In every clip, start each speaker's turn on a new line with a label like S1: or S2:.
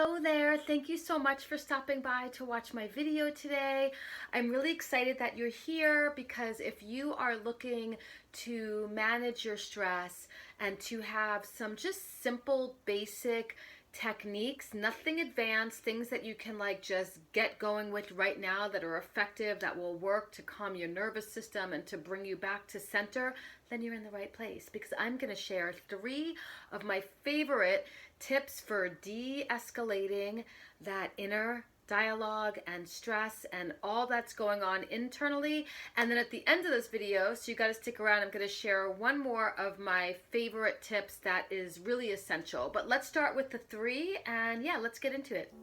S1: Hello there. Thank you so much for stopping by to watch my video today. I'm really excited that you're here because if you are looking to manage your stress and to have some just simple, basic techniques, nothing advanced, things that you can just get going with right now that are effective, that will work to calm your nervous system and to bring you back to center, then you're in the right place because I'm going to share 3 of my favorite tips for de-escalating that inner dialogue and stress and all that's going on internally. And then at the end of this video, so you got to stick around, I'm going to share one more of my favorite tips that is really essential. But let's start with the 3 and yeah, let's get into it.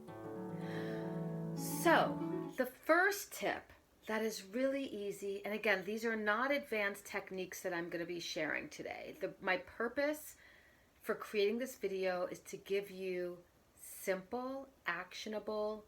S1: So the first tip that is really easy, and again, these are not advanced techniques that I'm going to be sharing today. My purpose for creating this video is to give you simple, actionable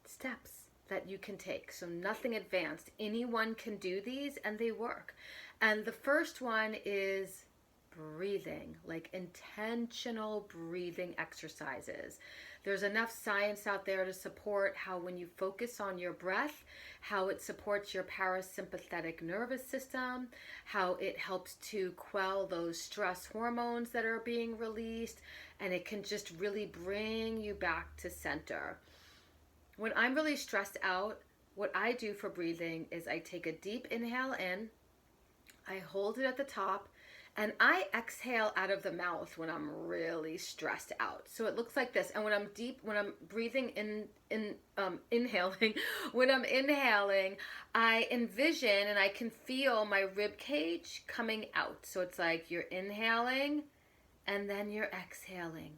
S1: steps that you can take. So nothing advanced. Anyone can do these and they work. And the first one is breathing, like intentional breathing exercises. There's enough science out there to support how when you focus on your breath, how it supports your parasympathetic nervous system, how it helps to quell those stress hormones that are being released, and it can just really bring you back to center. When I'm really stressed out, what I do for breathing is I take a deep inhale in, I hold it at the top, and I exhale out of the mouth when I'm really stressed out. So it looks like this. And when I'm breathing inhaling, when I'm inhaling, I envision and I can feel my rib cage coming out. So it's like you're inhaling and then you're exhaling.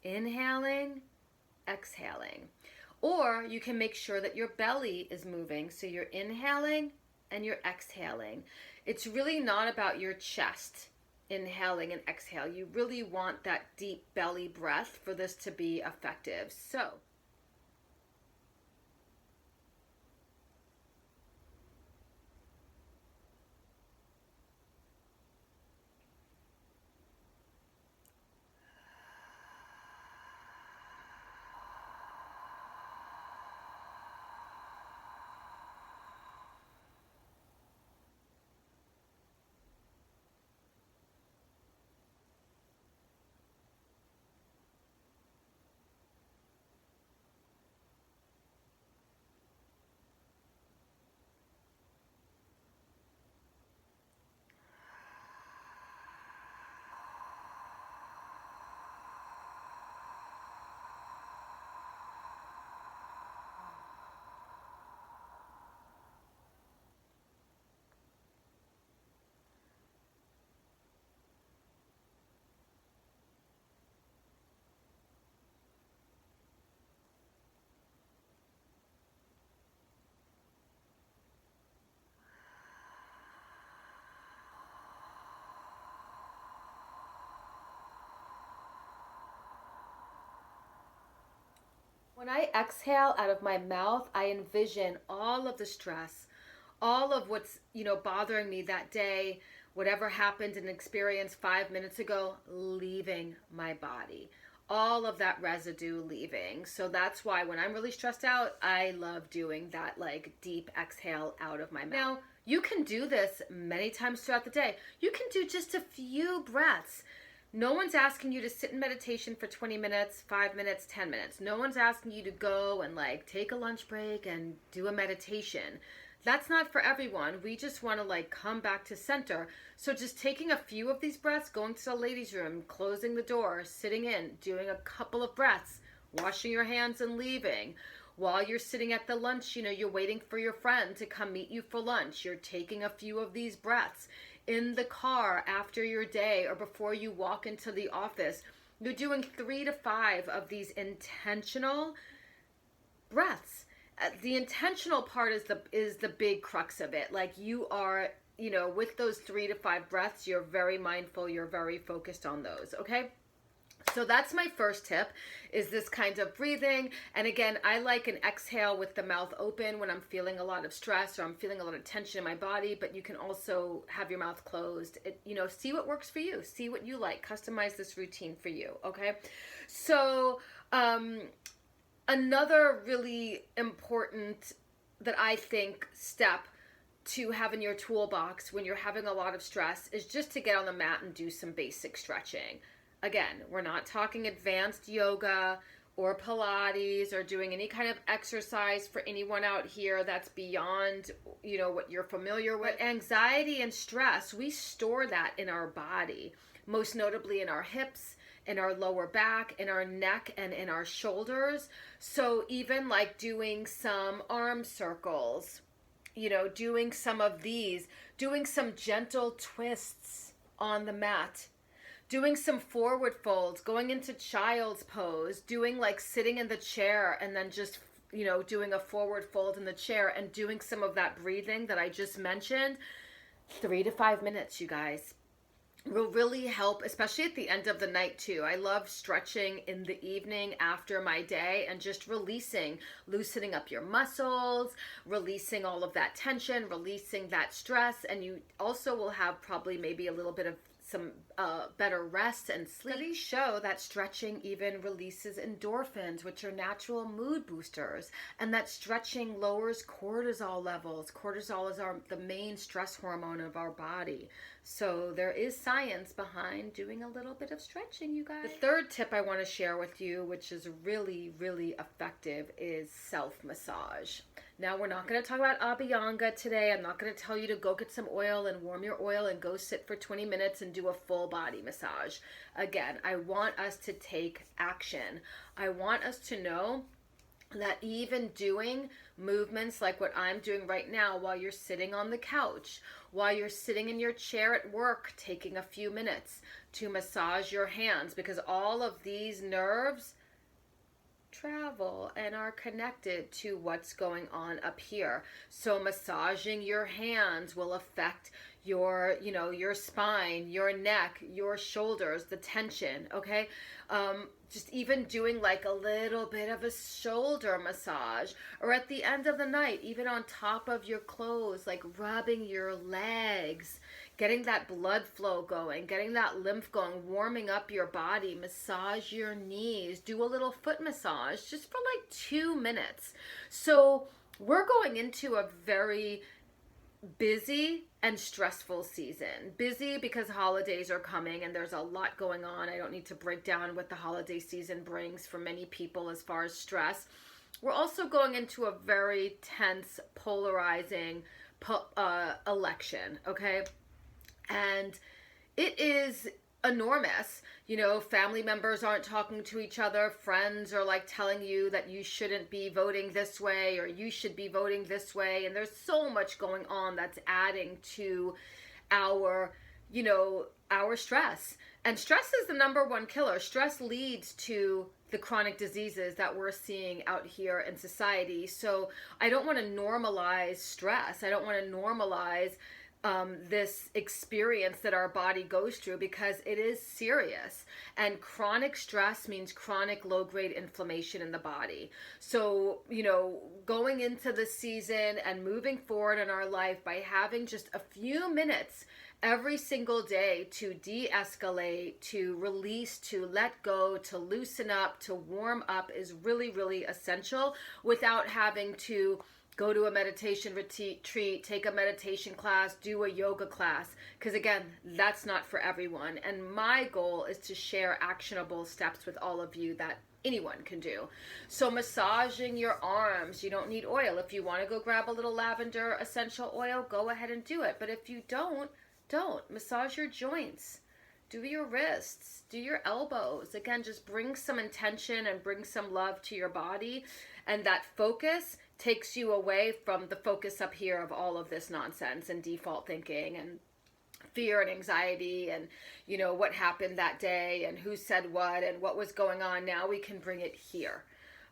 S1: Inhaling, exhaling. Or you can make sure that your belly is moving. So you're inhaling and you're exhaling. It's really not about your chest inhaling and exhale. You really want that deep belly breath for this to be effective. So when I exhale out of my mouth, I envision all of the stress, all of what's, bothering me that day, whatever happened and experienced 5 minutes ago, leaving my body. All of that residue leaving. So that's why when I'm really stressed out, I love doing that deep exhale out of my mouth. Now, you can do this many times throughout the day. You can do just a few breaths. No one's asking you to sit in meditation for 20 minutes, 5 minutes, 10 minutes. No one's asking you to go and take a lunch break and do a meditation. That's not for everyone. We just want to come back to center. So just taking a few of these breaths, going to the ladies' room, closing the door, sitting in, doing a couple of breaths, washing your hands and leaving. While you're sitting at the lunch, you're waiting for your friend to come meet you for lunch. You're taking a few of these breaths. In the car after your day or before you walk into the office, you're doing 3 to 5 of these intentional breaths. The intentional part is the big crux of it. You are, with those 3 to 5 breaths, you're very mindful, you're very focused on those, okay? So that's my first tip, is this kind of breathing. And again, I like an exhale with the mouth open when I'm feeling a lot of stress or I'm feeling a lot of tension in my body, but you can also have your mouth closed. See what works for you. See what you like. Customize this routine for you, okay? So another really important, that I think, step to have in your toolbox when you're having a lot of stress is just to get on the mat and do some basic stretching. Again, we're not talking advanced yoga or Pilates or doing any kind of exercise for anyone out here that's beyond, what you're familiar with. Anxiety and stress, we store that in our body, most notably in our hips, in our lower back, in our neck, and in our shoulders. So even like doing some arm circles, doing some of these, doing some gentle twists on the mat, doing some forward folds, going into child's pose, doing like sitting in the chair and then just, doing a forward fold in the chair and doing some of that breathing that I just mentioned. 3 to 5 minutes, you guys, will really help, especially at the end of the night too. I love stretching in the evening after my day and just loosening up your muscles, releasing all of that tension, releasing that stress. And you also will have probably maybe a little bit of some better rest and sleep. Studies show that stretching even releases endorphins, which are natural mood boosters, and that stretching lowers cortisol levels. Cortisol is the main stress hormone of our body. So there is science behind doing a little bit of stretching, you guys. The third tip I want to share with you, which is really, really effective, is self-massage. Now, we're not going to talk about Abhyanga today. I'm not going to tell you to go get some oil and warm your oil and go sit for 20 minutes and do a full body massage. Again, I want us to take action. I want us to know that even doing movements like what I'm doing right now while you're sitting on the couch, while you're sitting in your chair at work, taking a few minutes to massage your hands, because all of these nerves travel and are connected to what's going on up here. So massaging your hands will affect your spine, your neck, your shoulders, the tension, okay? Just even doing like a little bit of a shoulder massage, or at the end of the night, even on top of your clothes, like rubbing your legs, getting that blood flow going, getting that lymph going, warming up your body, massage your knees, do a little foot massage just for like 2 minutes. So we're going into a very busy and stressful season. Busy because holidays are coming and there's a lot going on. I don't need to break down what the holiday season brings for many people as far as stress. We're also going into a very tense, polarizing election, okay? And it is enormous. Family members aren't talking to each other. Friends are like telling you that you shouldn't be voting this way or you should be voting this way. And there's so much going on that's adding to our stress. And stress is the number one killer. Stress leads to the chronic diseases that we're seeing out here in society. So I don't want to normalize stress. I don't want to normalize this experience that our body goes through, because it is serious. And chronic stress means chronic low-grade inflammation in the body. So, going into the season and moving forward in our life by having just a few minutes every single day to de-escalate, to release, to let go, to loosen up, to warm up is really, really essential, without having to go to a meditation retreat, take a meditation class, do a yoga class, because again, that's not for everyone. And my goal is to share actionable steps with all of you that anyone can do. So massaging your arms, you don't need oil. If you want to go grab a little lavender essential oil, go ahead and do it. But if you don't. Massage your joints. Do your wrists, do your elbows. Again, just bring some intention and bring some love to your body. And that focus takes you away from the focus up here of all of this nonsense and default thinking and fear and anxiety and, what happened that day and who said what and what was going on. Now we can bring it here.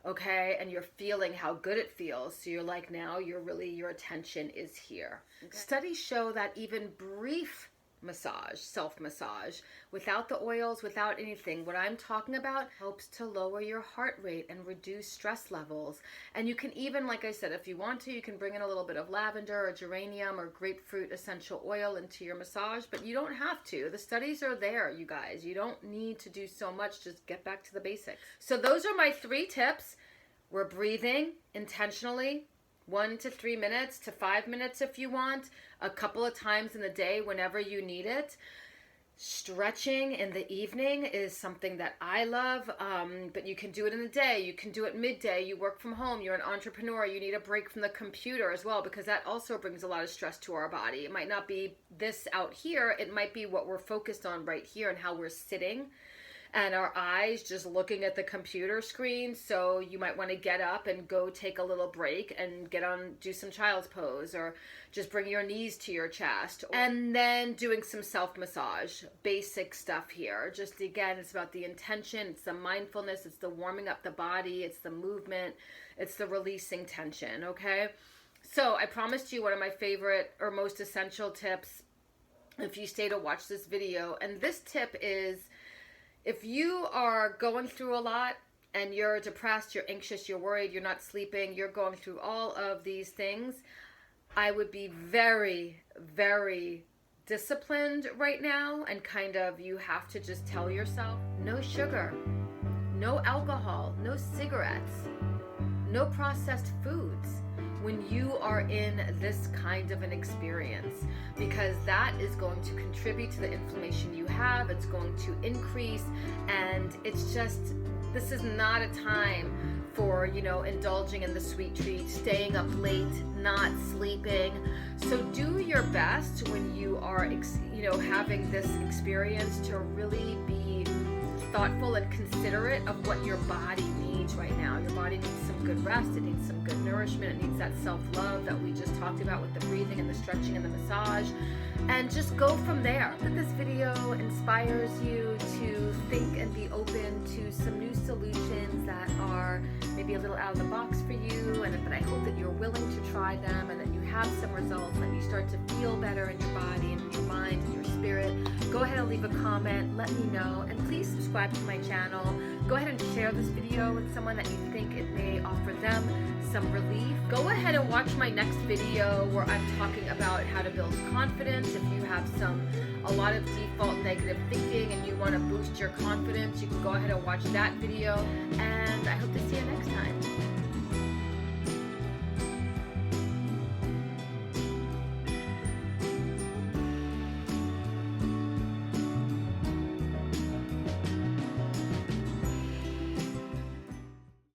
S1: Okay, and you're feeling how good it feels. So you're like, now your attention is here. Okay. Studies show that even brief massage, self-massage, without the oils, without anything. What I'm talking about helps to lower your heart rate and reduce stress levels. And you can even, like I said, if you want to, you can bring in a little bit of lavender or geranium or grapefruit essential oil into your massage, but you don't have to. The studies are there, you guys. You don't need to do so much. Just get back to the basics. So those are my 3 tips. We're breathing intentionally, 1 to 3 minutes to 5 minutes if you want, a couple of times in the day whenever you need it. Stretching in the evening is something that I love, but you can do it in the day. You can do it midday. You work from home. You're an entrepreneur. You need a break from the computer as well, because that also brings a lot of stress to our body. It might not be this out here. It might be what we're focused on right here and how we're sitting and our eyes just looking at the computer screen. So you might want to get up and go take a little break and do some child's pose, or just bring your knees to your chest, and then doing some self-massage, basic stuff here. Just again, it's about the intention, it's the mindfulness, it's the warming up the body, it's the movement, it's the releasing tension, okay? So I promised you one of my favorite or most essential tips if you stay to watch this video. And this tip is, if you are going through a lot and you're depressed, you're anxious, you're worried, you're not sleeping, you're going through all of these things, I would be very, very disciplined right now, and you have to just tell yourself, no sugar, no alcohol, no cigarettes, no processed foods when you are in this kind of an experience, because that is going to contribute to the inflammation you have. It's going to increase, and it's just, this is not a time for, indulging in the sweet treat, staying up late, not sleeping. So do your best when you are, having this experience, to really be thoughtful and considerate of what your body needs right now. Your body needs some good rest. It needs some good nourishment. It needs that self-love that we just talked about with the breathing and the stretching and the massage. And just go from there. That this video inspires you to think and be open to some new solutions that are maybe a little out of the box for you, and but I hope that you're willing to try them, and that you have some results, and you start to feel better in your body and in your mind and your spirit. Go ahead and leave a comment, let me know, and please subscribe to my channel. Go ahead and share this video with someone that you think it may offer them some relief. Go ahead and watch my next video where I'm talking about how to build confidence. If you have a lot of default negative thinking and you want to boost your confidence, you can go ahead and watch that video, and I hope to see you next time.